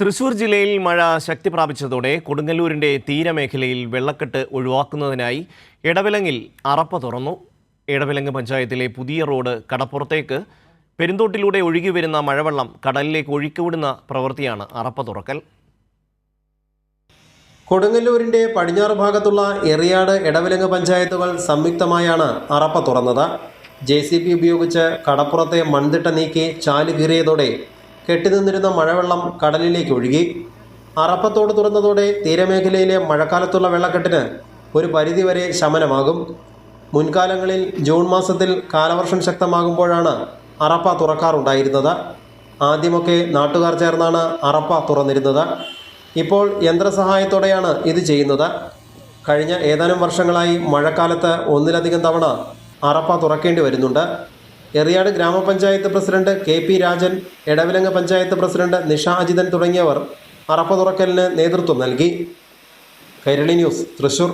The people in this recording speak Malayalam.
തൃശൂർ ജില്ലയിൽ മഴ ശക്തി പ്രാപിച്ചതോടെ കൊടുങ്ങല്ലൂരിന്റെ തീരമേഖലയിൽ വെള്ളക്കെട്ട് ഒഴിവാക്കുന്നതിനായി എടവിലങ്ങിൽ അറപ്പ തുറന്നു. എടവിലങ്ങ് പഞ്ചായത്തിലെ പുതിയ റോഡ് കടപ്പുറത്തേക്ക് പെരുന്തോട്ടിലൂടെ ഒഴുകിവരുന്ന മഴവെള്ളം കടലിലേക്ക് ഒഴുക്കിവിടുന്ന പ്രവൃത്തിയാണ് അറപ്പ തുറക്കൽ. കൊടുങ്ങല്ലൂരിന്റെ പടിഞ്ഞാറ് ഭാഗത്തുള്ള എറിയാട് എടവിലങ്ങ് പഞ്ചായത്തുകൾ സംയുക്തമായാണ് അറപ്പ തുറന്നത്. JCB ഉപയോഗിച്ച് കടപ്പുറത്തെ മൺതിട്ട നീക്കി ചാല് കീറിയതോടെ കെട്ടിനിന്നിരുന്ന മഴവെള്ളം കടലിലേക്ക് ഒഴുകി. അറപ്പത്തോട് തുറന്നതോടെ തീരമേഖലയിലെ മഴക്കാലത്തുള്ള വെള്ളക്കെട്ടിന് ഒരു പരിധിവരെ ശമനമാകും. മുൻകാലങ്ങളിൽ ജൂൺ മാസത്തിൽ കാലവർഷം ശക്തമാകുമ്പോഴാണ് അറപ്പ തുറക്കാറുണ്ടായിരുന്നത്. ആദ്യമൊക്കെ നാട്ടുകാർ ചേർന്നാണ് അറപ്പ തുറന്നിരുന്നത്. ഇപ്പോൾ യന്ത്രസഹായത്തോടെയാണ് ഇത് ചെയ്യുന്നത്. കഴിഞ്ഞ ഏതാനും വർഷങ്ങളായി മഴക്കാലത്ത് ഒന്നിലധികം തവണ അറപ്പ തുറക്കേണ്ടി വരുന്നുണ്ട്. എറിയാട് ഗ്രാമപഞ്ചായത്ത് president KP Rajan, Edavilangu panchayat president Nisha Ajithan തുടങ്ങിയവർ അറപ്പ തുറക്കലിന് നേതൃത്വം നൽകി. കൈരളി ന്യൂസ്, തൃശൂർ.